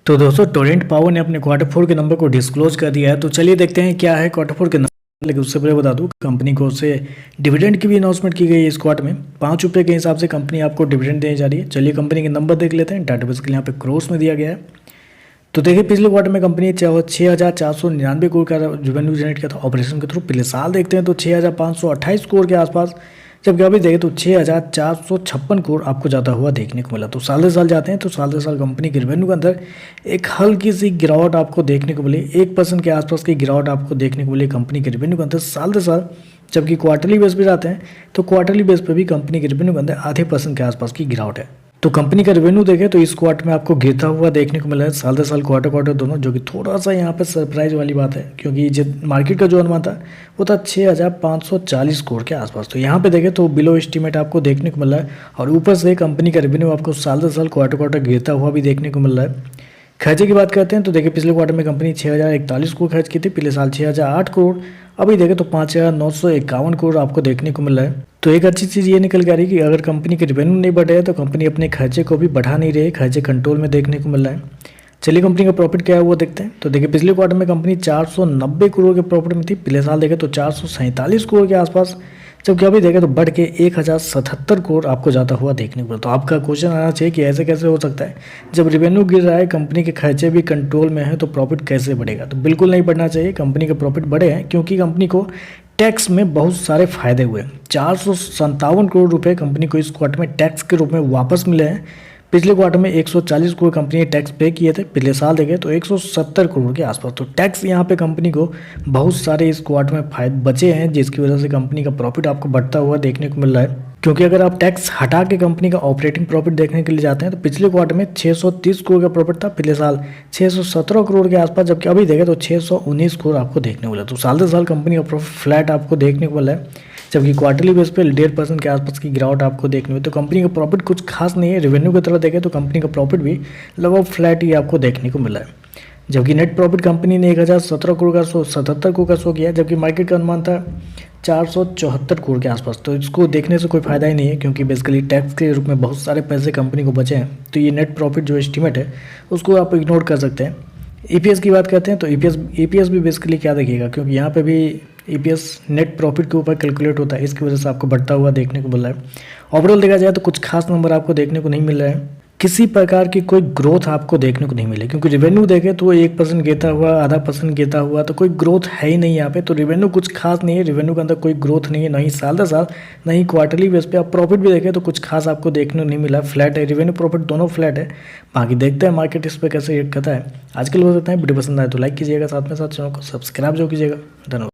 तो दोस्तों Torrent power ने अपने क्वार्टर फोर के नंबर को डिस्क्लोज कर दिया है। तो चलिए देखते हैं क्या है क्वार्टर फोर के नंबर। लेकिन उससे पहले बता दूं, कंपनी को उससे डिविडेंड की भी अनाउंसमेंट की गई है। इस क्वार्टर में ₹5 के हिसाब से कंपनी आपको डिविडेंड देने जा रही है। चलिए कंपनी के नंबर देख लेते हैं। डाटा बेसिकली यहाँ पे क्रोर्स में दिया गया है। तो देखिए पिछले क्वार्टर में कंपनी 6,499 करोड़ का रेवेन्यू जनरेट किया था ऑपरेशन के थ्रू। पिछले साल देखते हैं तो 6,528 करोड़ के आसपास, जबकि अभी देखें तो 6,456 करोड़ आपको ज़्यादा हुआ देखने को मिला। तो साल से साल जाते हैं तो साल से साल कंपनी के रेवेन्यू के अंदर एक हल्की सी गिरावट आपको देखने को मिली। 1% के आसपास की गिरावट आपको देखने को मिली कंपनी के रेवेन्यू के अंदर साल से साल। जबकि क्वार्टरली बेस पे जाते हैं तो क्वार्टरली बेस पे भी कंपनी के रेवेन्यू के अंदर आधे % के आसपास की गिरावट है। तो कंपनी का रेवेन्यू देखें तो इस क्वार्टर में आपको गिरता हुआ देखने को मिला है साल से साल, क्वार्टर दोनों, जो कि थोड़ा सा यहाँ पे सरप्राइज वाली बात है, क्योंकि जो मार्केट का जो अनुमान था वो था 6,540 करोड़ के आसपास। तो यहाँ पे देखें तो बिलो एस्टीमेट आपको देखने को मिला है। और ऊपर से कंपनी का रेवेन्यू आपको साल से साल क्वार्टर गिरता हुआ भी देखने को मिल रहा है। खर्चे की बात करते हैं तो देखिए पिछले क्वार्टर में कंपनी 6,041 करोड़ खर्च की थी, पिछले साल 6,008 करोड़। अभी देखें तो 5,951 करोड़ आपको देखने को मिल रहा है। तो एक अच्छी चीज़ ये निकल के आ रही है कि अगर कंपनी के रेवेन्यू नहीं बढ़ रहे हैं तो कंपनी अपने खर्चे को भी बढ़ा नहीं रही है, खर्चे कंट्रोल में देखने को मिल रहा है। चलिए कंपनी का प्रॉफिट क्या है वो देखते हैं। तो देखिए पिछले क्वार्टर में कंपनी 490 करोड़ के प्रॉफिट में थी, पिछले साल देखें तो 447 करोड़ के आसपास, जबकि अभी देखें तो बढ़ के 1,077 करोड़ आपको ज़्यादा हुआ देखने को मिला। तो आपका क्वेश्चन आना चाहिए कि ऐसे कैसे हो सकता है, जब रेवेन्यू गिर रहा है, कंपनी के खर्चे भी कंट्रोल में है, तो प्रॉफिट कैसे बढ़ेगा। तो बिल्कुल नहीं बढ़ना चाहिए। कंपनी के प्रॉफिट बढ़े हैं क्योंकि कंपनी को टैक्स में बहुत सारे फायदे हुए। 457 करोड़ रुपए कंपनी को इस क्वार्टर में टैक्स के रूप में वापस मिले हैं। पिछले क्वार्टर में 140 करोड़ कंपनी ने टैक्स पे किए थे, पिछले साल देखें तो 170 करोड़ के आसपास। तो टैक्स यहाँ पे कंपनी को बहुत सारे इस क्वार्टर में फायदे बचे हैं, जिसकी वजह से कंपनी का प्रॉफिट आपको बढ़ता हुआ देखने को मिल रहा है। क्योंकि अगर आप टैक्स हटा के कंपनी का ऑपरेटिंग प्रॉफिट देखने के लिए जाते हैं तो पिछले क्वार्टर में 630 करोड़ का प्रॉफिट था, पिछले साल 617 करोड़ के आसपास, जबकि अभी देखें तो 619 करोड़ आपको देखने को मिला। तो साल से साल कंपनी का प्रॉफिट फ्लैट आपको देखने को मिला है, जबकि क्वार्टरली बेस पे 1.5% के आसपास की गिरावट आपको देखने में। तो कंपनी का प्रॉफिट कुछ खास नहीं है। रेवेन्यू की तरह देखें तो कंपनी का प्रॉफिट भी लगभग फ्लैट ही आपको देखने को मिला है। जबकि नेट प्रॉफिट कंपनी ने 1,017 करोड़ का 77 करोड़ का शो किया, जबकि मार्केट का अनुमान था 474 करोड़ के आसपास। तो इसको देखने से कोई फायदा ही नहीं है, क्योंकि बेसिकली टैक्स के रूप में बहुत सारे पैसे कंपनी को बचे हैं। तो ये नेट प्रॉफिट जो एस्टीमेट है उसको आप इग्नोर कर सकते हैं। ईपीएस की बात करते हैं तो ईपीएस भी बेसिकली क्या देखिएगा, क्योंकि यहाँ पे भी ईपीएस नेट प्रॉफिट के ऊपर कैलकुलेट होता है, इसकी वजह से आपको बढ़ता हुआ देखने को मिल रहा है। ओवरऑल देखा जाए तो कुछ खास नंबर आपको देखने को नहीं मिल रहा है, किसी प्रकार की कोई ग्रोथ आपको देखने को नहीं मिले। क्योंकि रेवेन्यू देखें तो 1% गिरता हुआ, आधा % गिरता हुआ, तो कोई ग्रोथ है ही नहीं यहाँ पे। तो रेवेन्यू कुछ खास नहीं है, रेवेन्यू के अंदर कोई ग्रोथ नहीं है, नहीं साल दर साल, नहीं क्वार्टरली बेस पे। आप प्रॉफिट भी देखें तो कुछ खास आपको देखने को नहीं मिला, फ्लैट है, रेवेन्यू प्रॉफिट दोनों फ्लैट है। बाकी देखते हैं मार्केट इस पर कैसे रिएक्ट करता है। आज के लिए हो सकता है वीडियो पसंद आए तो लाइक कीजिएगा, साथ में साथ चैनल को सब्सक्राइब जो कीजिएगा। धन्यवाद।